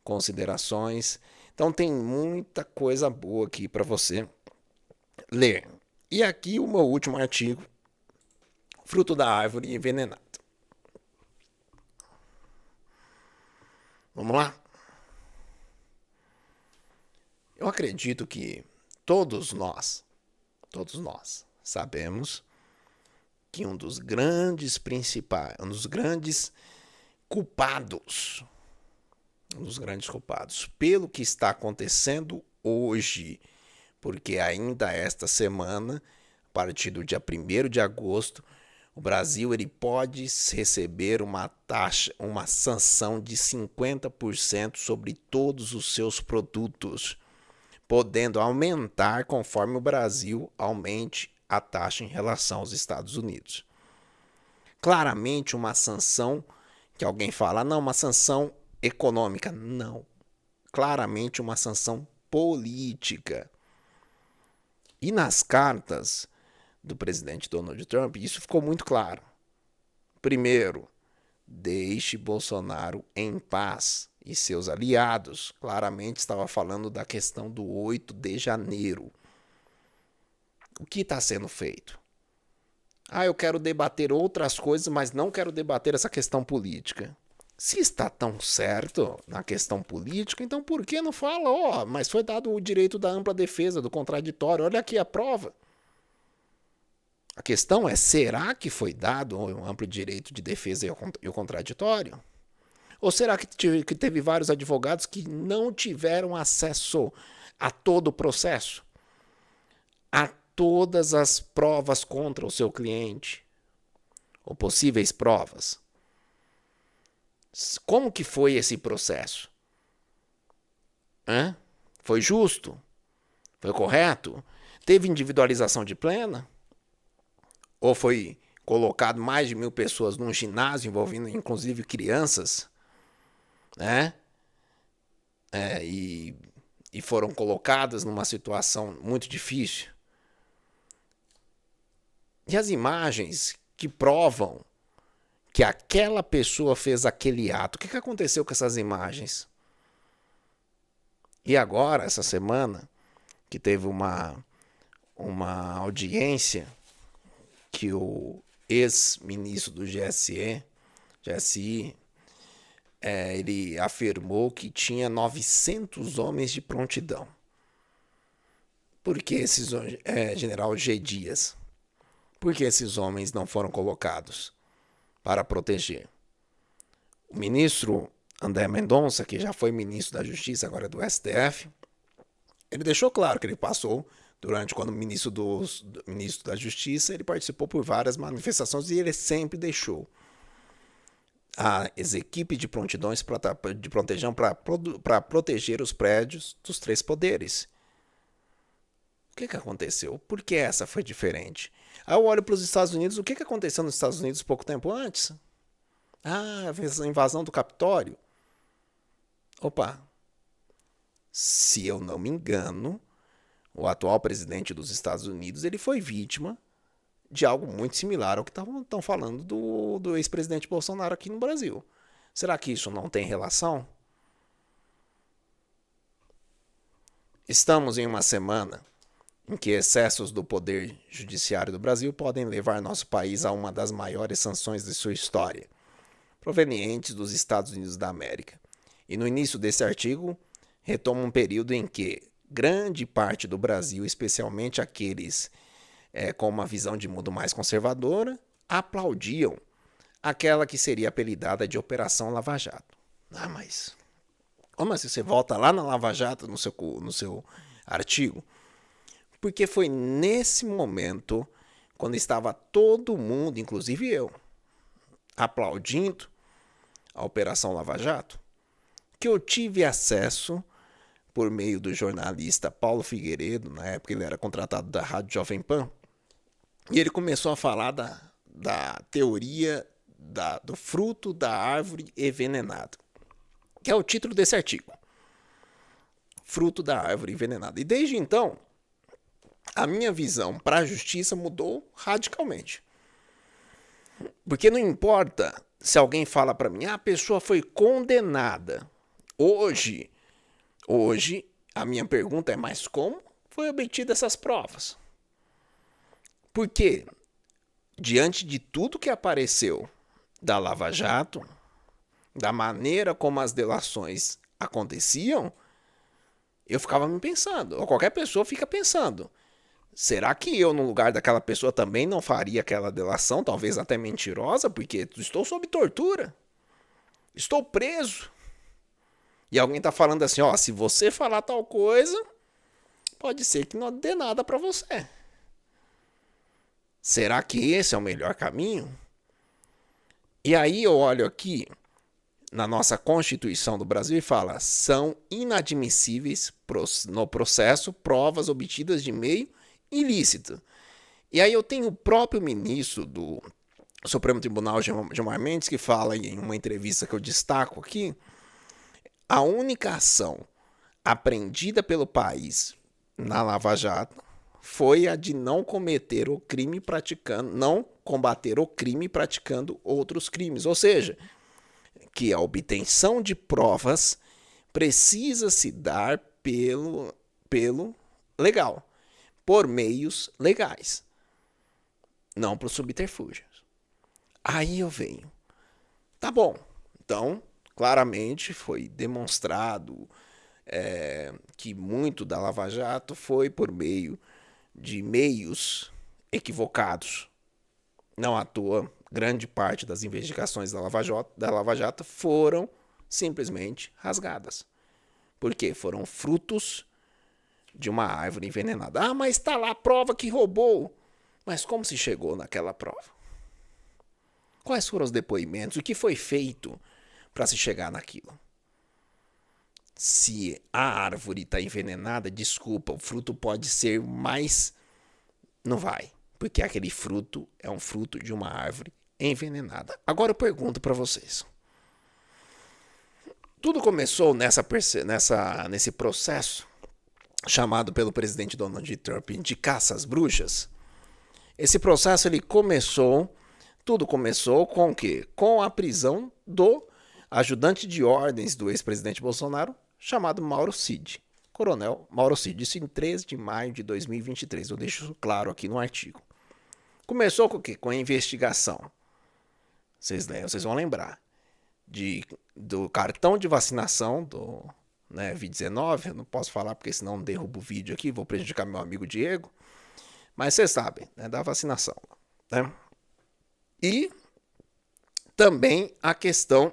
considerações. Então tem muita coisa boa aqui para você ler. E aqui o meu último artigo, Fruto da Árvore Envenenada. Vamos lá? Eu acredito que todos nós sabemos que um dos grandes culpados pelo que está acontecendo hoje, porque ainda esta semana, a partir do dia 1º de agosto, o Brasil ele pode receber uma sanção de 50% sobre todos os seus produtos, podendo aumentar conforme o Brasil aumente a taxa em relação aos Estados Unidos. Claramente uma sanção que alguém fala, não, uma sanção econômica. Não. Claramente uma sanção política. E nas cartas do presidente Donald Trump, isso ficou muito claro. Primeiro, deixe Bolsonaro em paz. E seus aliados, claramente estava falando da questão do 8 de janeiro. O que está sendo feito? Eu quero debater outras coisas, mas não quero debater essa questão política. Se está tão certo na questão política, então por que não fala, mas foi dado o direito da ampla defesa, do contraditório, olha aqui a prova. A questão é, será que foi dado um amplo direito de defesa e o contraditório? Ou será que teve vários advogados que não tiveram acesso a todo o processo? A todas as provas contra o seu cliente? Ou possíveis provas? Como que foi esse processo? Foi justo? Foi correto? Teve individualização de plena? Ou foi colocado mais de 1.000 pessoas num ginásio envolvendo inclusive crianças, né? E foram colocadas numa situação muito difícil? E as imagens que provam que aquela pessoa fez aquele ato, o que aconteceu com essas imagens? E agora, essa semana, que teve uma audiência que o ex-ministro do GSI, ele afirmou que tinha 900 homens de prontidão. Por que esses, general G. Dias? Por que esses homens não foram colocados para proteger? O ministro André Mendonça, que já foi ministro da Justiça, agora é do STF, ele deixou claro que ele passou quando ministro da Justiça, ele participou por várias manifestações e ele sempre deixou as equipes de prontidões para proteger os prédios dos 3 poderes. O que aconteceu? Por que essa foi diferente? Aí eu olho para os Estados Unidos, o que aconteceu nos Estados Unidos pouco tempo antes? A invasão do Capitólio. Opa, se eu não me engano, o atual presidente dos Estados Unidos ele foi vítima de algo muito similar ao que estão falando do ex-presidente Bolsonaro aqui no Brasil. Será que isso não tem relação? Estamos em uma semana em que excessos do poder judiciário do Brasil podem levar nosso país a uma das maiores sanções de sua história, provenientes dos Estados Unidos da América. E no início desse artigo, retoma um período em que grande parte do Brasil, especialmente aqueles com uma visão de mundo mais conservadora, aplaudiam aquela que seria apelidada de Operação Lava Jato. Mas se você volta lá na Lava Jato, no seu artigo, porque foi nesse momento, quando estava todo mundo, inclusive eu, aplaudindo a Operação Lava Jato, que eu tive acesso, por meio do jornalista Paulo Figueiredo, na época ele era contratado da Rádio Jovem Pan, e ele começou a falar da teoria do fruto da árvore envenenada, que é o título desse artigo. Fruto da árvore envenenada. E desde então, a minha visão para a justiça mudou radicalmente. Porque não importa se alguém fala para mim, a pessoa foi condenada. Hoje, a minha pergunta é, mas como foi obtida essas provas? Porque, diante de tudo que apareceu da Lava Jato, da maneira como as delações aconteciam, eu ficava me pensando, ou qualquer pessoa fica pensando, será que eu, no lugar daquela pessoa, também não faria aquela delação, talvez até mentirosa, porque estou sob tortura, estou preso. E alguém está falando assim, se você falar tal coisa, pode ser que não dê nada para você. Será que esse é o melhor caminho? E aí eu olho aqui na nossa Constituição do Brasil e fala, são inadmissíveis no processo provas obtidas de meio ilícito. E aí eu tenho o próprio ministro do Supremo Tribunal, Gilmar Mendes, que fala em uma entrevista que eu destaco aqui, a única ação apreendida pelo país na Lava Jato foi a de não combater o crime praticando outros crimes. Ou seja, que a obtenção de provas precisa se dar pelo legal, por meios legais, não por subterfúgios. Aí eu venho. Tá bom, então claramente foi demonstrado que muito da Lava Jato foi por meio de meios equivocados. Não à toa, grande parte das investigações da Lava Jato foram simplesmente rasgadas. Por quê? Foram frutos de uma árvore envenenada. Ah, mas está lá a prova que roubou. Mas como se chegou naquela prova? Quais foram os depoimentos? O que foi feito para se chegar naquilo? Se a árvore está envenenada, desculpa, o fruto pode ser, mas não vai. Porque aquele fruto é um fruto de uma árvore envenenada. Agora eu pergunto para vocês. Tudo começou nesse processo chamado pelo presidente Donald Trump de caça às bruxas. Esse processo tudo começou com o quê? Com a prisão do ajudante de ordens do ex-presidente Bolsonaro, chamado Mauro Cid. Coronel Mauro Cid, isso em 13 de maio de 2023. Eu deixo isso claro aqui no artigo. Começou com o quê? Com a investigação. Vocês vão lembrar. Do cartão de vacinação do Covid-19. Eu não posso falar porque senão derrubo o vídeo aqui, vou prejudicar meu amigo Diego. Mas vocês sabem, da vacinação. Né? E também a questão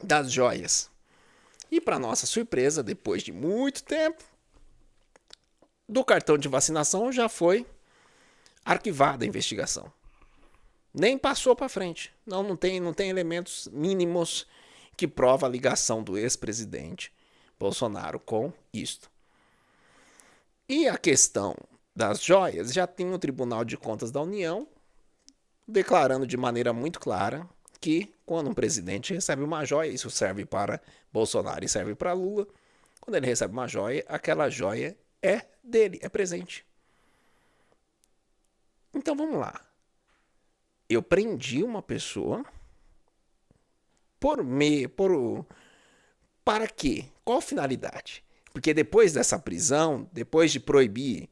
das joias. E para nossa surpresa, depois de muito tempo, do cartão de vacinação já foi arquivada a investigação. Nem passou para frente. Não tem elementos mínimos que provam a ligação do ex-presidente Bolsonaro com isto. E a questão das joias, já tem o Tribunal de Contas da União declarando de maneira muito clara que quando um presidente recebe uma joia, isso serve para Bolsonaro e serve para Lula, quando ele recebe uma joia, aquela joia é dele, é presente. Então vamos lá. Eu prendi uma pessoa para quê? Qual a finalidade? Porque depois dessa prisão, depois de proibir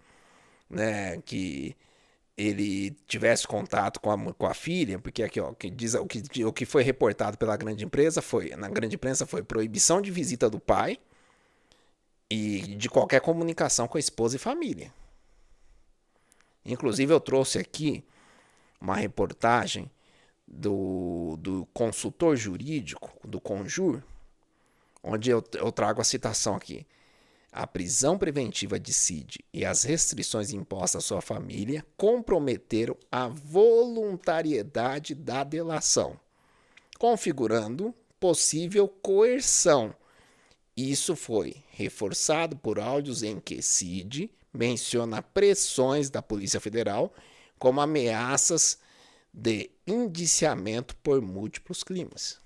que ele tivesse contato com a filha, porque aqui o que foi reportado pela grande imprensa foi proibição de visita do pai e de qualquer comunicação com a esposa e família. Inclusive eu trouxe aqui uma reportagem do consultor jurídico, do Conjur, onde eu trago a citação aqui. A prisão preventiva de Cid e as restrições impostas à sua família comprometeram a voluntariedade da delação, configurando possível coerção. Isso foi reforçado por áudios em que Cid menciona pressões da Polícia Federal como ameaças de indiciamento por múltiplos crimes.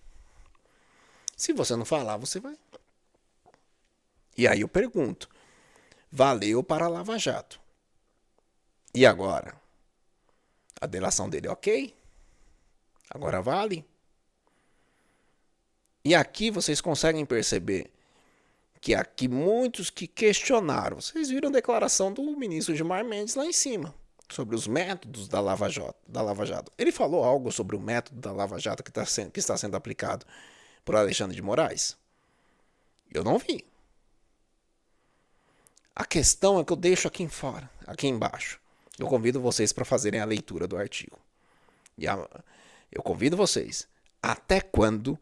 Se você não falar, você vai. E aí eu pergunto, valeu para a Lava Jato. E agora? A delação dele é ok? Agora vale? E aqui vocês conseguem perceber que aqui muitos que questionaram, vocês viram a declaração do ministro Gilmar Mendes lá em cima, sobre os métodos da Lava Jato. Ele falou algo sobre o método da Lava Jato que está sendo aplicado por Alexandre de Moraes? Eu não vi. A questão é que eu deixo aqui embaixo. Eu convido vocês para fazerem a leitura do artigo. Eu convido vocês. Até quando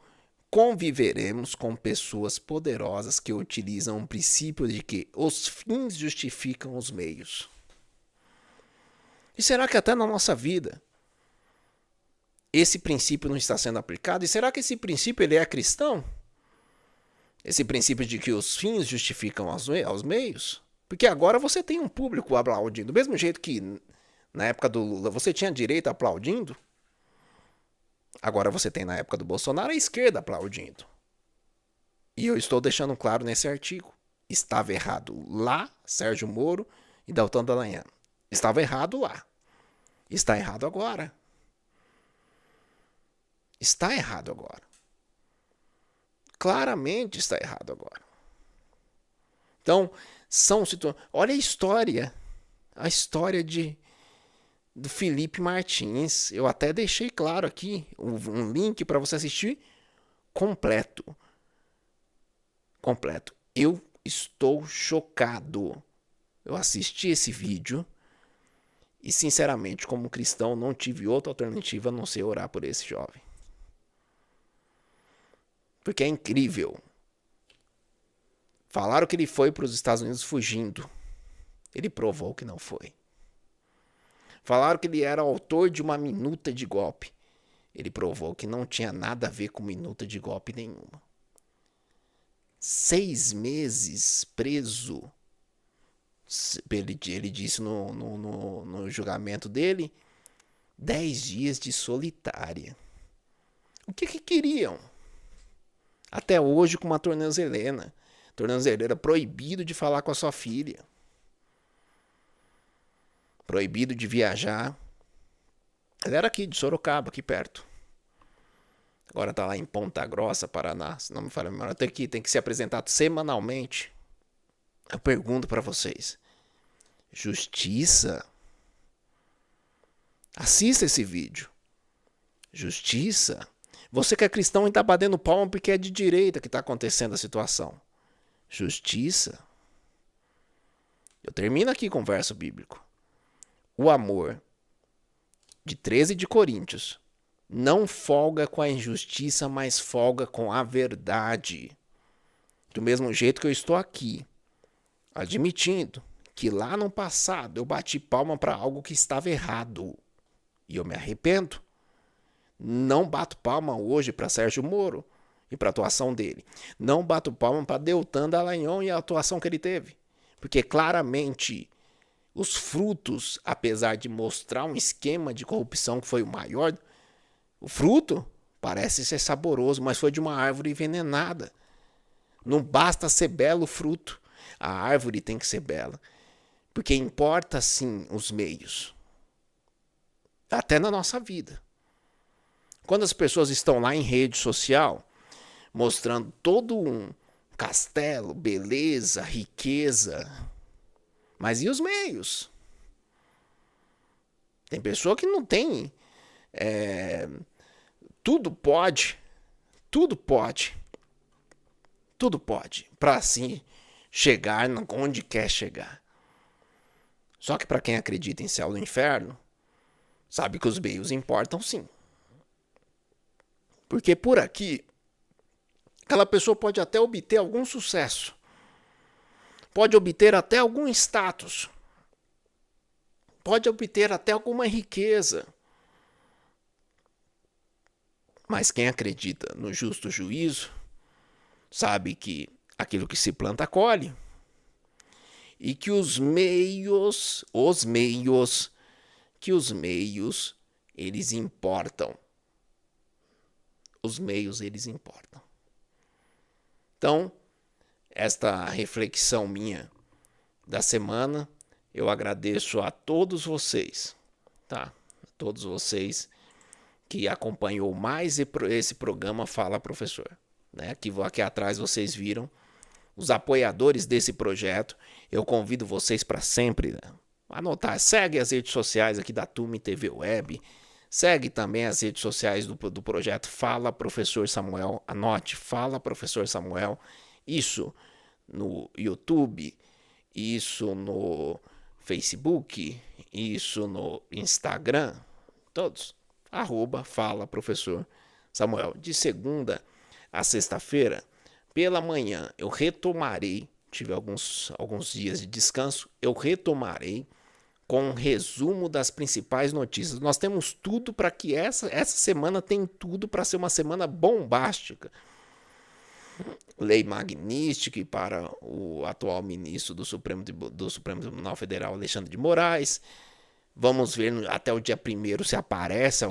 conviveremos com pessoas poderosas que utilizam o princípio de que os fins justificam os meios? E será que até na nossa vida esse princípio não está sendo aplicado? E será que esse princípio ele é cristão? Esse princípio de que os fins justificam aos meios? Porque agora você tem um público aplaudindo. Do mesmo jeito que na época do Lula você tinha a direita aplaudindo, agora você tem na época do Bolsonaro a esquerda aplaudindo. E eu estou deixando claro nesse artigo. Estava errado lá, Sérgio Moro e Deltan Dallagnol. Estava errado lá. Está errado agora. Está errado agora. Claramente está errado agora. Então, olha a história do Felipe Martins. Eu até deixei claro aqui um link para você assistir completo. Completo. Eu estou chocado. Eu assisti esse vídeo e, sinceramente, como cristão, não tive outra alternativa a não ser orar por esse jovem. Porque é incrível. Falaram que ele foi para os Estados Unidos fugindo. Ele provou que não foi. Falaram que ele era autor de uma minuta de golpe. Ele provou que não tinha nada a ver com minuta de golpe nenhuma. 6 meses preso. Ele disse no julgamento dele, 10 dias de solitária. O que queriam? Até hoje com uma tornozeleira. Tornozeleira proibido de falar com a sua filha. Proibido de viajar. Ele era aqui de Sorocaba, aqui perto. Agora tá lá em Ponta Grossa, Paraná. Se não me falha a memória, tem que ser apresentado semanalmente. Eu pergunto pra vocês. Justiça? Assista esse vídeo. Justiça? Você que é cristão e tá batendo palma porque é de direita que tá acontecendo a situação. Justiça? Eu termino aqui com o verso bíblico. O amor, de 13 de Coríntios, não folga com a injustiça, mas folga com a verdade. Do mesmo jeito que eu estou aqui, admitindo que lá no passado eu bati palma para algo que estava errado. E eu me arrependo. Não bato palma hoje para Sérgio Moro e para a atuação dele. Não bato palma para Deltan Dallagnol e a atuação que ele teve. Porque claramente os frutos, apesar de mostrar um esquema de corrupção que foi o maior, o fruto parece ser saboroso, mas foi de uma árvore envenenada. Não basta ser belo o fruto, a árvore tem que ser bela. Porque importa sim os meios. Até na nossa vida. Quando as pessoas estão lá em rede social, mostrando todo um castelo, beleza, riqueza, mas e os meios? Tem pessoa que não tem. Tudo pode. Tudo pode. Tudo pode. Para assim chegar onde quer chegar. Só que para quem acredita em céu do inferno, sabe que os meios importam sim. Porque por aqui, aquela pessoa pode até obter algum sucesso. Pode obter até algum status. Pode obter até alguma riqueza. Mas quem acredita no justo juízo, sabe que aquilo que se planta colhe. E que os meios, eles importam. Os meios, eles importam. Então, esta reflexão minha da semana, eu agradeço a todos vocês, tá? A todos vocês que acompanhou mais esse programa Fala Professor, né? Aqui atrás vocês viram os apoiadores desse projeto. Eu convido vocês para sempre, né, anotar. Segue as redes sociais aqui da Tume TV Web. Segue também as redes sociais do projeto Fala Professor Samuel. Anote, Fala Professor Samuel. Isso no YouTube, isso no Facebook, isso no Instagram. Todos. @Fala Professor Samuel. De segunda a sexta-feira, pela manhã, eu retomarei. Tive alguns dias de descanso. Eu retomarei com um resumo das principais notícias. Nós temos tudo para que essa semana tem tudo para ser uma semana bombástica. Lei Magnística para o atual ministro do Supremo Tribunal Federal, Alexandre de Moraes. Vamos ver até o dia 1º se aparece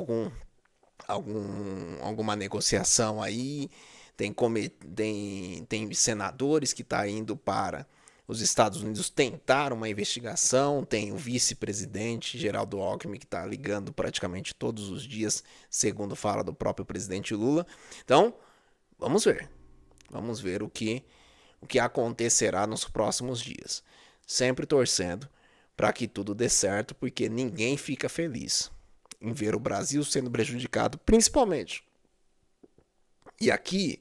alguma negociação aí. Tem senadores que estão indo para os Estados Unidos tentar uma investigação. Tem o vice-presidente Geraldo Alckmin que está ligando praticamente todos os dias, segundo fala do próprio presidente Lula. Então, vamos ver. Vamos ver o que acontecerá nos próximos dias. Sempre torcendo para que tudo dê certo, porque ninguém fica feliz em ver o Brasil sendo prejudicado, principalmente E aqui,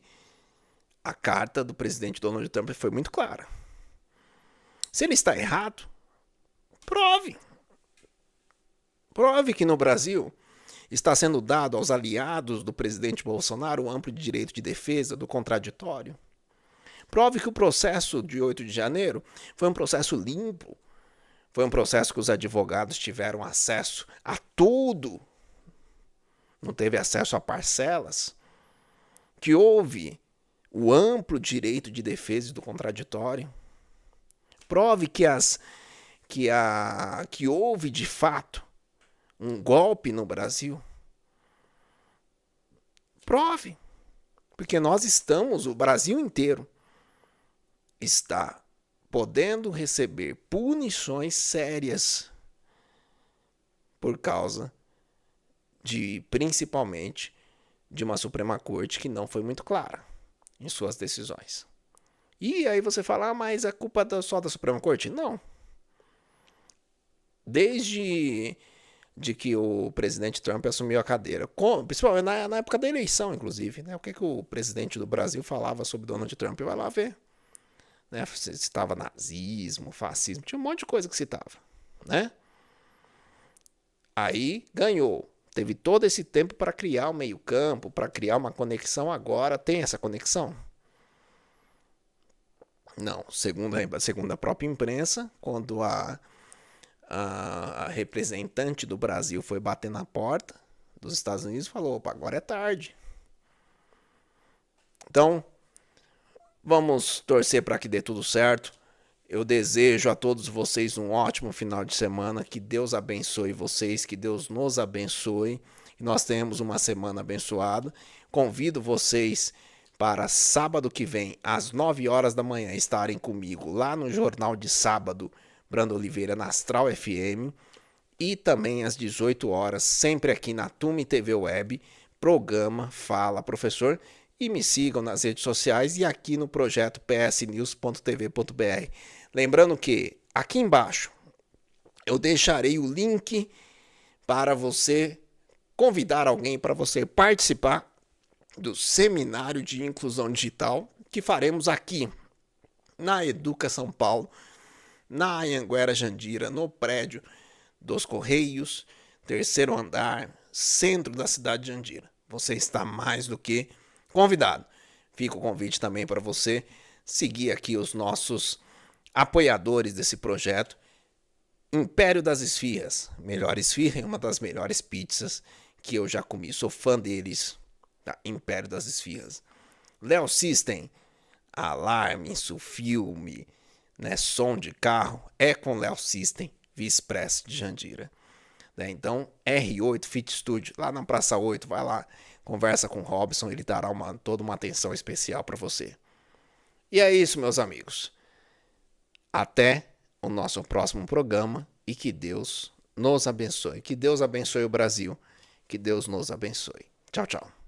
a carta do presidente Donald Trump foi muito clara. Se ele está errado, prove. Prove que no Brasil está sendo dado aos aliados do presidente Bolsonaro o amplo direito de defesa do contraditório. Prove que o processo de 8 de janeiro foi um processo limpo. Foi um processo que os advogados tiveram acesso a tudo. Não teve acesso a parcelas. Que houve o amplo direito de defesa do contraditório. Prove que houve de fato um golpe no Brasil. Prove. Porque nós estamos, o Brasil inteiro está podendo receber punições sérias por causa principalmente, de uma Suprema Corte que não foi muito clara em suas decisões. E aí você fala, mas a culpa é só da Suprema Corte? Não. Desde que o presidente Trump assumiu a cadeira, principalmente na época da eleição, inclusive, né? O que o presidente do Brasil falava sobre Donald Trump? Vai lá ver. Né? Citava nazismo, fascismo, tinha um monte de coisa que citava. Né? Aí ganhou. Teve todo esse tempo para criar o meio-campo, para criar uma conexão. Agora tem essa conexão? Não. Segundo a própria imprensa, quando a representante do Brasil foi bater na porta dos Estados Unidos, falou, opa, agora é tarde. Então, vamos torcer para que dê tudo certo. Eu desejo a todos vocês um ótimo final de semana, que Deus abençoe vocês, que Deus nos abençoe, que nós tenhamos uma semana abençoada. Convido vocês para sábado que vem, às 9 horas da manhã, estarem comigo lá no Jornal de Sábado, Brando Oliveira, na Astral FM, e também às 18 horas, sempre aqui na Tume TV Web, programa Fala Professor, e me sigam nas redes sociais e aqui no projeto psnews.tv.br. Lembrando que aqui embaixo eu deixarei o link para você convidar alguém para você participar do seminário de inclusão digital que faremos aqui na Educa São Paulo, na Anhanguera Jandira, no prédio dos Correios, 3º andar, centro da cidade de Jandira. Você está mais do que convidado. Fica o convite também para você seguir aqui os nossos apoiadores desse projeto. Império das Esfirras. Melhor esfirra é uma das melhores pizzas que eu já comi. Sou fã deles. Tá? Império das Esfirras. Léo System. Alarme, filme, né? Som de carro. É com Léo System. Via Express de Jandira. Né? Então, R8 Fit Studio. Lá na Praça 8. Vai lá. Conversa com o Robson. Ele dará toda uma atenção especial para você. E é isso, meus amigos. Até o nosso próximo programa e que Deus nos abençoe. Que Deus abençoe o Brasil. Que Deus nos abençoe. Tchau, tchau.